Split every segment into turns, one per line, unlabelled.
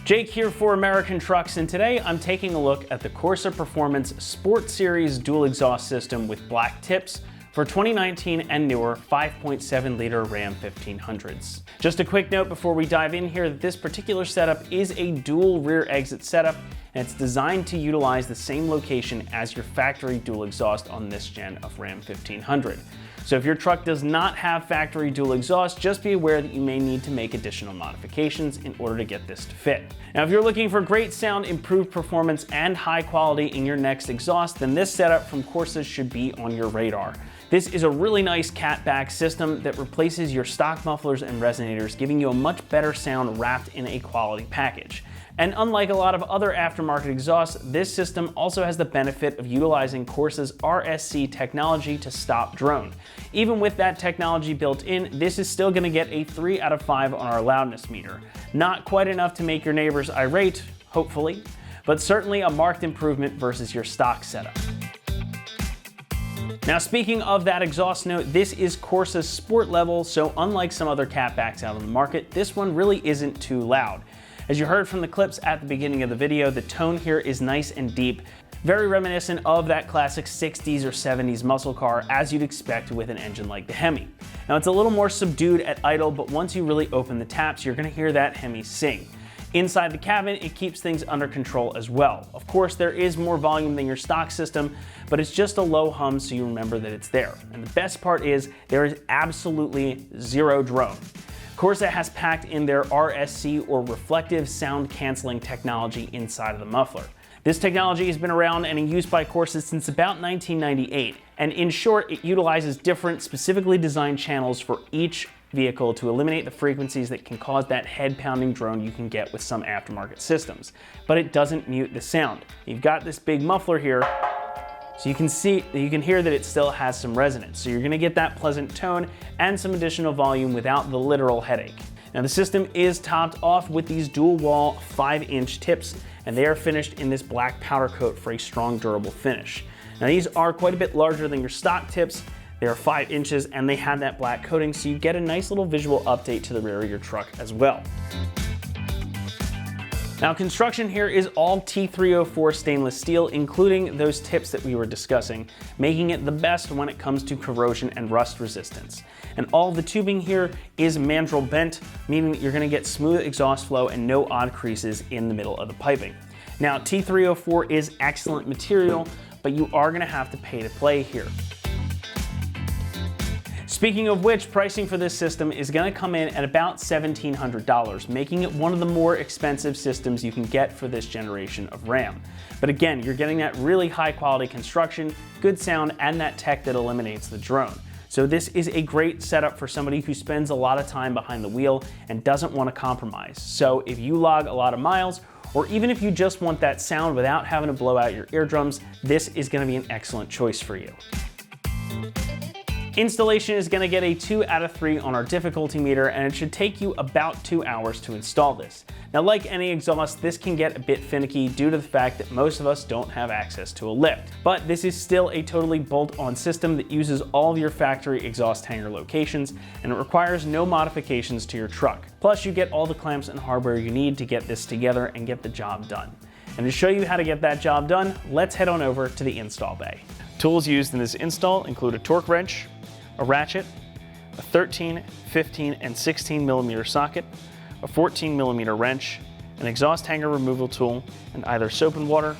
Jake here for American Trucks, and today I'm taking a look at the Corsa Performance Sport Series dual exhaust system with black tips for 2019 and newer 5.7 liter Ram 1500s. Just a quick note before we dive in here that this particular setup is a dual rear exit setup, and it's designed to utilize the same location as your factory dual exhaust on this gen of Ram 1500. So if your truck does not have factory dual exhaust, just be aware that you may need to make additional modifications in order to get this to fit. Now, if you're looking for great sound, improved performance, and high quality in your next exhaust, then this setup from Corsa should be on your radar. This is a really nice catback system that replaces your stock mufflers and resonators, giving you a much better sound wrapped in a quality package. And unlike a lot of other aftermarket exhausts, this system also has the benefit of utilizing Corsa's RSC technology to stop drone. Even with that technology built in, this is still going to get a 3 out of 5 on our loudness meter. Not quite enough to make your neighbors irate, hopefully, but certainly a marked improvement versus your stock setup. Now, speaking of that exhaust note, this is Corsa's sport level, so unlike some other catbacks out on the market, this one really isn't too loud. As you heard from the clips at the beginning of the video, the tone here is nice and deep, very reminiscent of that classic 60s or 70s muscle car as you'd expect with an engine like the Hemi. Now, it's a little more subdued at idle, but once you really open the taps, you're gonna hear that Hemi sing. Inside the cabin, it keeps things under control as well. Of course, there is more volume than your stock system, but it's just a low hum so you remember that it's there. And the best part is there is absolutely zero drone. Corsa has packed in their RSC, or reflective sound canceling technology, inside of the muffler. This technology has been around and in use by Corsa since about 1998, and in short, it utilizes different specifically designed channels for each vehicle to eliminate the frequencies that can cause that head-pounding drone you can get with some aftermarket systems. But it doesn't mute the sound. You've got this big muffler here, so you can hear that it still has some resonance. So you're gonna get that pleasant tone and some additional volume without the literal headache. Now, the system is topped off with these dual wall 5-inch tips, and they are finished in this black powder coat for a strong, durable finish. Now, these are quite a bit larger than your stock tips. They are 5 inches and they have that black coating, so you get a nice little visual update to the rear of your truck as well. Now, construction here is all T304 stainless steel, including those tips that we were discussing, making it the best when it comes to corrosion and rust resistance. And all the tubing here is mandrel bent, meaning that you're gonna get smooth exhaust flow and no odd creases in the middle of the piping. Now, T304 is excellent material, but you are gonna have to pay to play here. Speaking of which, pricing for this system is gonna come in at about $1,700, making it one of the more expensive systems you can get for this generation of Ram. But again, you're getting that really high quality construction, good sound, and that tech that eliminates the drone. So this is a great setup for somebody who spends a lot of time behind the wheel and doesn't want to compromise. So if you log a lot of miles, or even if you just want that sound without having to blow out your eardrums, this is gonna be an excellent choice for you. Installation is gonna get a 2 out of 3 on our difficulty meter, and it should take you about 2 hours to install this. Now, like any exhaust, this can get a bit finicky due to the fact that most of us don't have access to a lift. But this is still a totally bolt-on system that uses all of your factory exhaust hanger locations, and it requires no modifications to your truck. Plus, you get all the clamps and hardware you need to get this together and get the job done. And to show you how to get that job done, let's head on over to the install bay. Tools used in this install include a torque wrench, a ratchet, a 13, 15, and 16 millimeter socket, a 14 millimeter wrench, an exhaust hanger removal tool, and either soap and water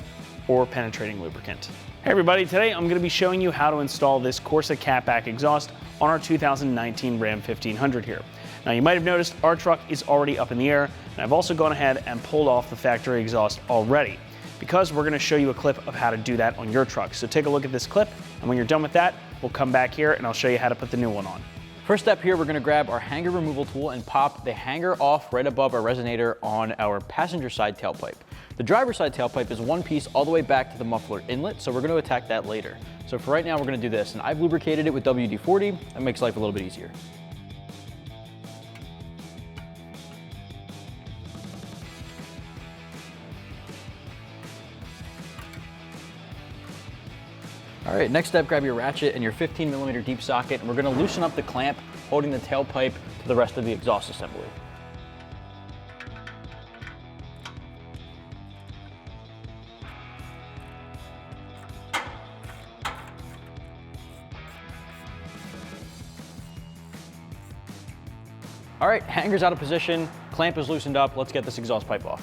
or penetrating lubricant. Hey everybody, today I'm going to be showing you how to install this Corsa catback exhaust on our 2019 Ram 1500 here. Now, you might have noticed our truck is already up in the air, and I've also gone ahead and pulled off the factory exhaust already, because we're going to show you a clip of how to do that on your truck. So take a look at this clip, and when you're done with that, we'll come back here and I'll show you how to put the new one on.
First step here, we're gonna grab our hanger removal tool and pop the hanger off right above our resonator on our passenger side tailpipe. The driver side tailpipe is one piece all the way back to the muffler inlet, so we're gonna attack that later. So for right now, we're gonna do this, and I've lubricated it with WD-40. That makes life a little bit easier. All right, next step, grab your ratchet and your 15 millimeter deep socket, and we're gonna loosen up the clamp holding the tailpipe to the rest of the exhaust assembly. All right, hanger's out of position, clamp is loosened up. Let's get this exhaust pipe off.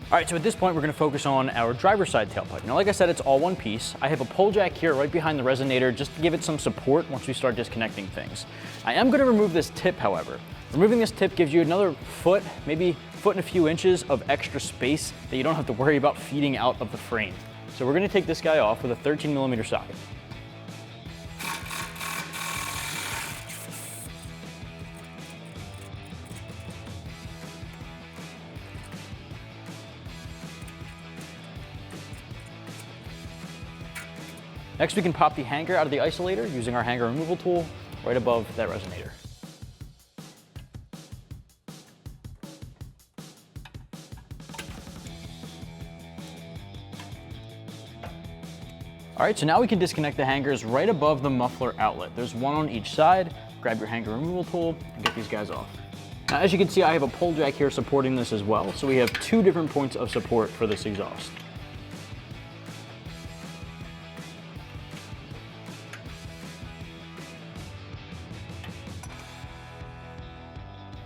All right, so at this point, we're gonna focus on our driver's side tailpipe. Now, like I said, it's all one piece. I have a pull jack here right behind the resonator just to give it some support once we start disconnecting things. I am gonna remove this tip, however. Removing this tip gives you another foot, maybe foot and a few inches of extra space that you don't have to worry about feeding out of the frame. So we're gonna take this guy off with a 13mm socket. Next, we can pop the hanger out of the isolator using our hanger removal tool right above that resonator. All right, so now we can disconnect the hangers right above the muffler outlet. There's one on each side. Grab your hanger removal tool and get these guys off. Now, as you can see, I have a pull jack here supporting this as well. So we have two different points of support for this exhaust.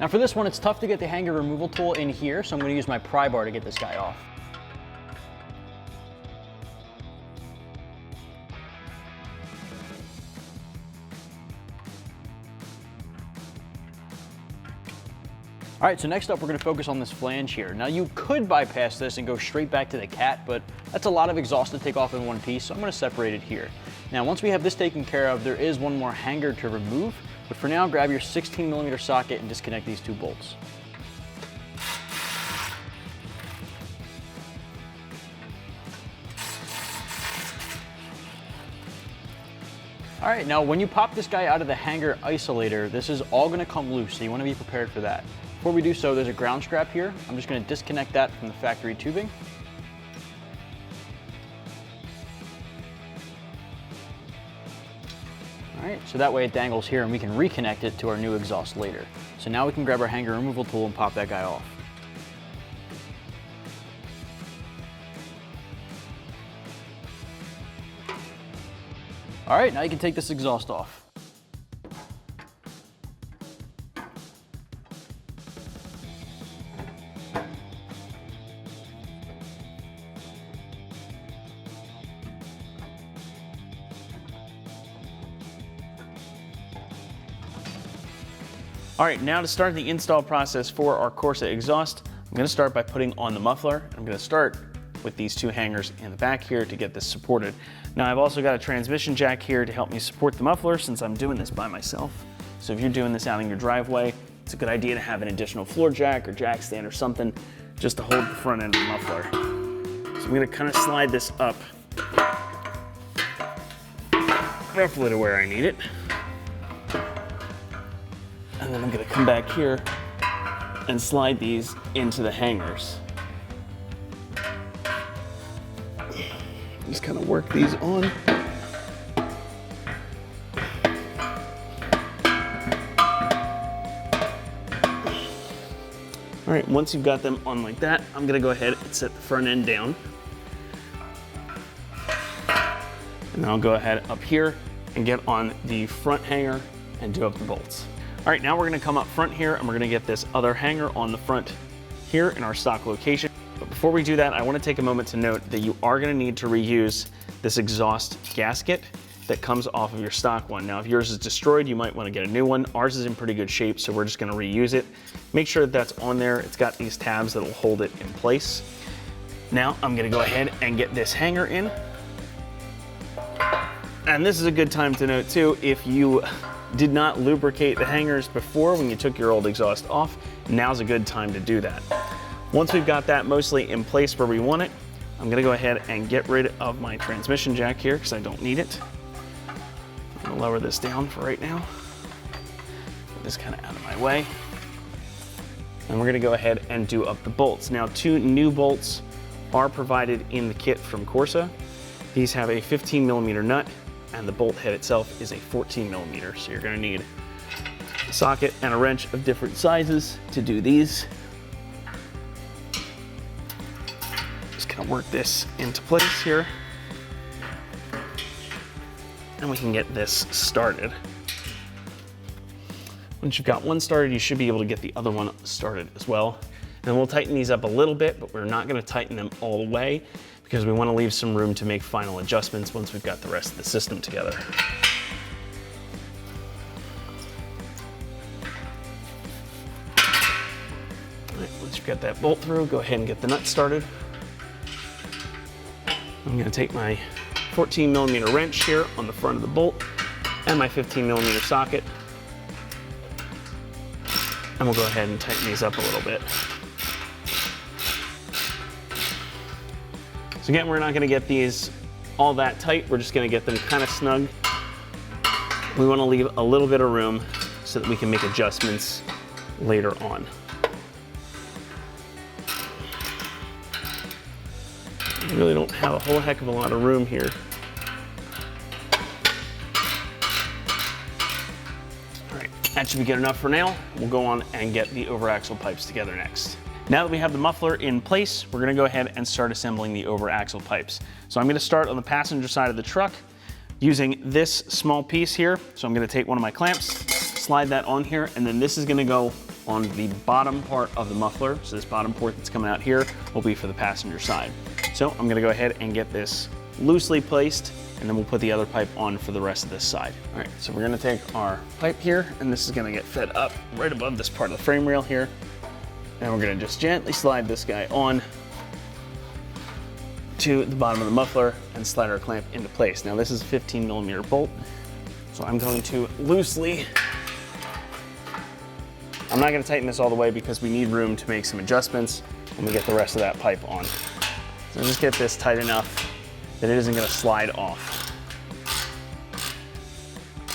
Now for this one, it's tough to get the hanger removal tool in here, so I'm gonna use my pry bar to get this guy off. All right, so next up, we're gonna focus on this flange here. Now you could bypass this and go straight back to the cat, but that's a lot of exhaust to take off in one piece, so I'm gonna separate it here. Now, once we have this taken care of, there is one more hanger to remove, but for now, grab your 16mm socket and disconnect these two bolts. All right, now when you pop this guy out of the hanger isolator, this is all gonna come loose, so you wanna be prepared for that. Before we do so, there's a ground strap here. I'm just gonna disconnect that from the factory tubing. All right, so that way it dangles here and we can reconnect it to our new exhaust later. So now we can grab our hanger removal tool and pop that guy off. All right, now you can take this exhaust off.
All right, now to start the install process for our Corsa exhaust, I'm gonna start by putting on the muffler. I'm gonna start with these two hangers in the back here to get this supported. Now I've also got a transmission jack here to help me support the muffler since I'm doing this by myself. So if you're doing this out in your driveway, it's a good idea to have an additional floor jack or jack stand or something just to hold the front end of the muffler. So I'm gonna kind of slide this up roughly to where I need it. And then I'm gonna come back here and slide these into the hangers. Just kind of work these on. All right, once you've got them on like that, I'm gonna go ahead and set the front end down. And then I'll go ahead up here and get on the front hanger and do up the bolts. All right, now we're gonna come up front here and we're gonna get this other hanger on the front here in our stock location. But before we do that, I wanna take a moment to note that you are gonna need to reuse this exhaust gasket that comes off of your stock one. Now, if yours is destroyed, you might wanna get a new one. Ours is in pretty good shape, so we're just gonna reuse it. Make sure that that's on there. It's got these tabs that'll hold it in place. Now, I'm gonna go ahead and get this hanger in. And this is a good time to note too, if you did not lubricate the hangers before when you took your old exhaust off, now's a good time to do that. Once we've got that mostly in place where we want it, I'm gonna go ahead and get rid of my transmission jack here because I don't need it. I'm gonna lower this down for right now. Get this kind of out of my way. And we're gonna go ahead and do up the bolts. Now, 2 new bolts are provided in the kit from Corsa. These have a 15mm nut, and the bolt head itself is a 14mm. So you're gonna need socket and a wrench of different sizes to do these. Just gonna work this into place here. And we can get this started. Once you've got one started, you should be able to get the other one started as well. And we'll tighten these up a little bit, but we're not gonna tighten them all the way because we wanna leave some room to make final adjustments once we've got the rest of the system together. All right, once you've got that bolt through, go ahead and get the nut started. I'm gonna take my 14mm wrench here on the front of the bolt and my 15mm socket. And we'll go ahead and tighten these up a little bit. So again, we're not gonna get these all that tight. We're just gonna get them kind of snug. We wanna leave a little bit of room so that we can make adjustments later on. We really don't have a whole heck of a lot of room here. That should be good enough for now. We'll go on and get the overaxle pipes together next. Now that we have the muffler in place, we're gonna go ahead and start assembling the overaxle pipes. So I'm gonna start on the passenger side of the truck using this small piece here. So I'm gonna take one of my clamps, slide that on here, and then this is gonna go on the bottom part of the muffler. So this bottom port that's coming out here will be for the passenger side. So I'm gonna go ahead and get this loosely placed, and then we'll put the other pipe on for the rest of this side. All right, so we're gonna take our pipe here, and this is gonna get fed up right above this part of the frame rail here. And we're gonna just gently slide this guy on to the bottom of the muffler and slide our clamp into place. Now this is a 15mm bolt, so I'm going to loosely, I'm not gonna tighten this all the way because we need room to make some adjustments when we get the rest of that pipe on. So just get this tight enough that it isn't gonna slide off.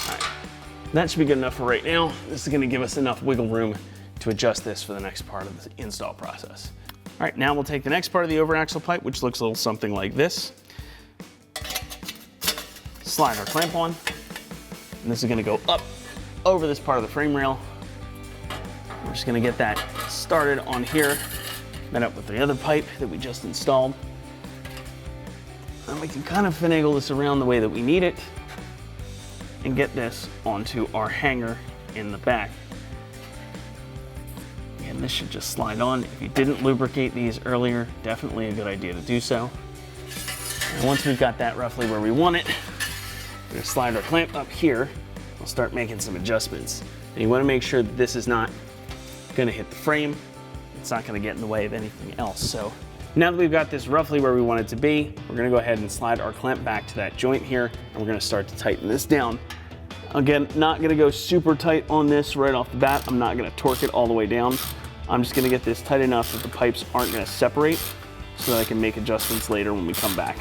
All right, that should be good enough for right now. This is gonna give us enough wiggle room to adjust this for the next part of the install process. All right, now we'll take the next part of the overaxle pipe, which looks a little something like this. Slide our clamp on, and this is gonna go up over this part of the frame rail. We're just gonna get that started on here, then up with the other pipe that we just installed. And we can kind of finagle this around the way that we need it and get this onto our hanger in the back. And this should just slide on. If you didn't lubricate these earlier, definitely a good idea to do so. And once we've got that roughly where we want it, we're gonna slide our clamp up here. We'll start making some adjustments. And you wanna make sure that this is not gonna hit the frame. It's not gonna get in the way of anything else. So now that we've got this roughly where we want it to be, we're gonna go ahead and slide our clamp back to that joint here, and we're gonna start to tighten this down. Again, not gonna go super tight on this right off the bat. I'm not gonna torque it all the way down. I'm just gonna get this tight enough that the pipes aren't gonna separate so that I can make adjustments later when we come back.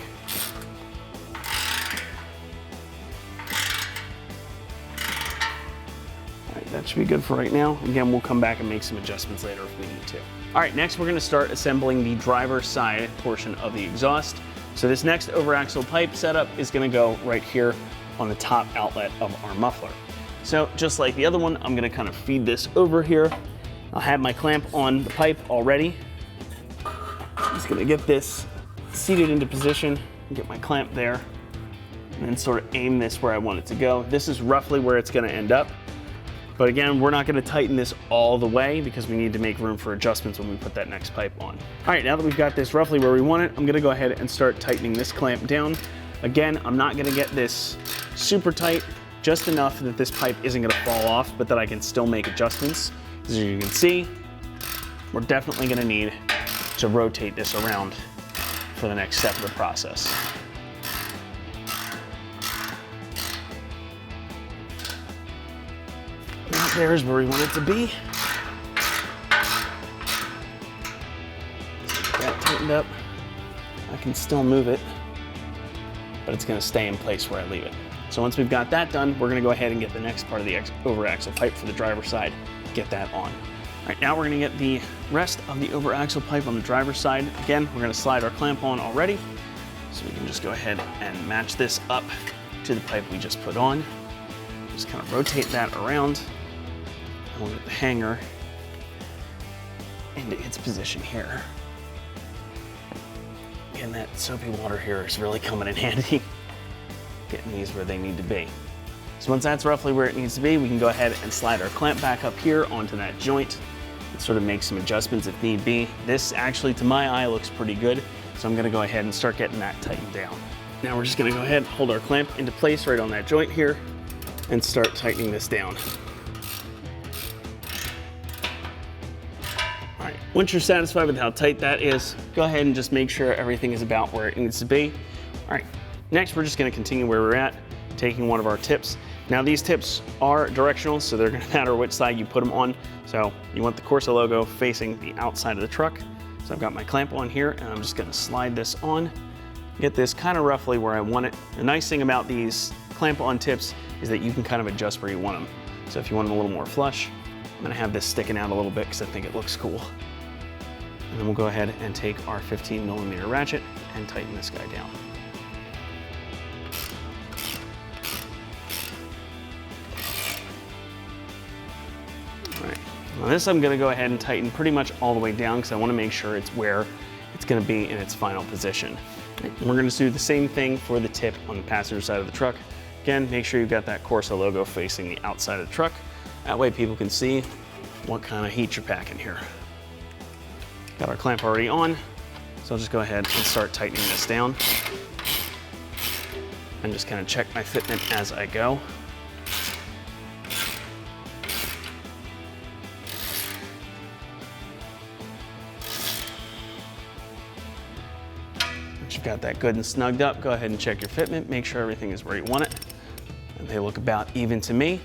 All right, that should be good for right now. Again, we'll come back and make some adjustments later if we need to. All right, next we're gonna start assembling the driver's side portion of the exhaust. So this next overaxle pipe setup is gonna go right here on the top outlet of our muffler. So just like the other one, I'm gonna kind of feed this over here. I'll have my clamp on the pipe already. I'm just gonna get this seated into position and get my clamp there and then sort of aim this where I want it to go. This is roughly where it's gonna end up. But again, we're not gonna tighten this all the way because we need to make room for adjustments when we put that next pipe on. All right, now that we've got this roughly where we want it, I'm gonna go ahead and start tightening this clamp down. Again, I'm not gonna get this super tight, just enough that this pipe isn't gonna fall off, but that I can still make adjustments. As you can see, we're definitely gonna need to rotate this around for the next step of the process. There's where we want it to be. Get that tightened up. I can still move it, but it's gonna stay in place where I leave it. So once we've got that done, we're gonna go ahead and get the next part of the overaxle pipe for the driver's side, get that on. All right, now we're gonna get the rest of the overaxle pipe on the driver's side. Again, we're gonna slide our clamp on already, so we can just go ahead and match this up to the pipe we just put on. Just kind of rotate that around. And we'll get the hanger into its position here. And that soapy water here is really coming in handy, getting these where they need to be. So once that's roughly where it needs to be, we can go ahead and slide our clamp back up here onto that joint and sort of make some adjustments if need be. This actually, to my eye, looks pretty good, so I'm gonna go ahead and start getting that tightened down. Now we're just gonna go ahead and hold our clamp into place right on that joint here and start tightening this down. All right, once you're satisfied with how tight that is, go ahead and just make sure everything is about where it needs to be. All right, next we're just gonna continue where we're at, taking one of our tips. Now these tips are directional, so they're gonna matter which side you put them on. So you want the Corsa logo facing the outside of the truck. So I've got my clamp on here and I'm just gonna slide this on, get this kind of roughly where I want it. The nice thing about these clamp on tips is that you can kind of adjust where you want them. So if you want them a little more flush, I'm gonna have this sticking out a little bit because I think it looks cool. And then we'll go ahead and take our 15mm ratchet and tighten this guy down. Now this I'm gonna go ahead and tighten pretty much all the way down because I wanna make sure it's where it's gonna be in its final position. We're gonna do the same thing for the tip on the passenger side of the truck. Again, make sure you've got that Corsa logo facing the outside of the truck. That way people can see what kind of heat you're packing here. Got our clamp already on, so I'll just go ahead and start tightening this down. And just kind of check my fitment as I go. Once you've got that good and snugged up, go ahead and check your fitment, make sure everything is where you want it. And they look about even to me.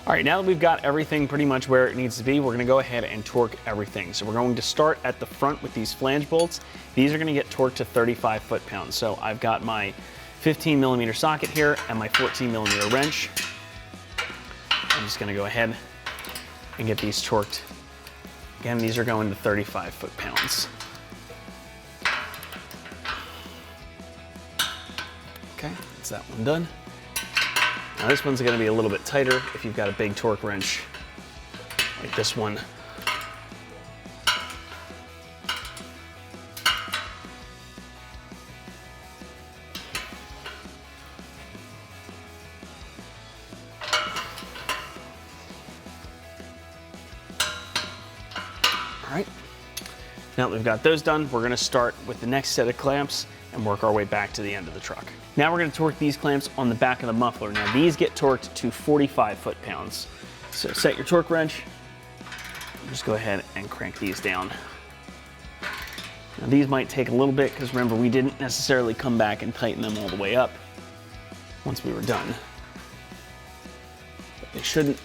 All right, now that we've got everything pretty much where it needs to be, we're gonna go ahead and torque everything. So we're going to start at the front with these flange bolts. These are gonna get torqued to 35 foot-pounds. So I've got my 15mm socket here and my 14mm wrench. I'm just gonna go ahead and get these torqued. Again, these are going to 35 foot-pounds. Okay, that's that one done. Now this one's gonna be a little bit tighter if you've got a big torque wrench like this one. All right, now that we've got those done, we're gonna start with the next set of clamps and work our way back to the end of the truck. Now we're gonna torque these clamps on the back of the muffler. Now these get torqued to 45 foot-pounds. So set your torque wrench, just go ahead and crank these down. Now these might take a little bit because remember, we didn't necessarily come back and tighten them all the way up once we were done. But they shouldn't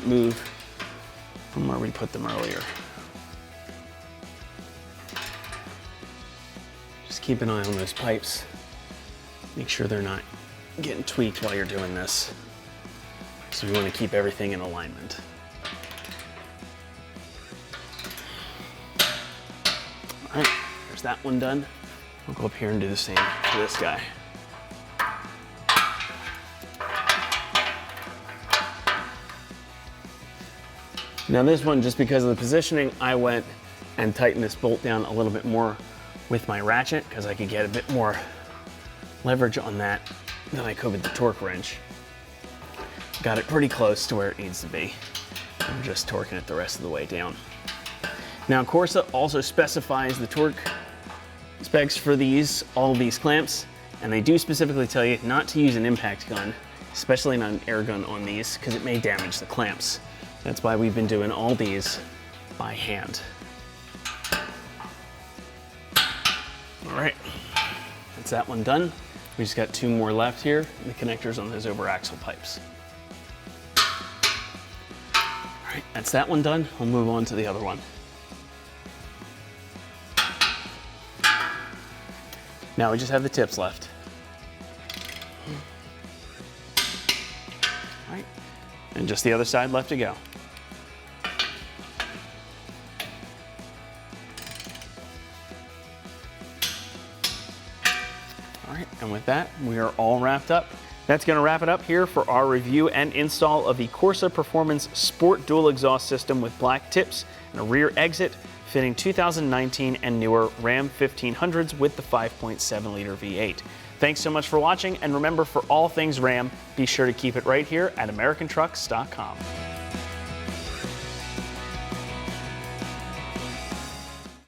move from where we put them earlier. Keep an eye on those pipes. Make sure they're not getting tweaked while you're doing this. So we want to keep everything in alignment. All right, there's that one done. I'll go up here and do the same for this guy. Now this one, just because of the positioning, I went and tightened this bolt down a little bit more with my ratchet because I could get a bit more leverage on that than I could with the torque wrench. Got it pretty close to where it needs to be. I'm just torquing it the rest of the way down. Now Corsa also specifies the torque specs for all of these clamps, and they do specifically tell you not to use an impact gun, especially not an air gun on these, because it may damage the clamps. That's why we've been doing all these by hand. All right, that's that one done. We just got two more left here, the connectors on those over axle pipes. All right, that's that one done. We'll move on to the other one. Now we just have the tips left. All right, and just the other side left to go. And with that, we are all wrapped up. That's going to wrap it up here for our review and install of the Corsa Performance Sport Dual Exhaust System with black tips and a rear exit, fitting 2019 and newer Ram 1500s with the 5.7-liter V8. Thanks so much for watching, and remember, for all things Ram, be sure to keep it right here at AmericanTrucks.com.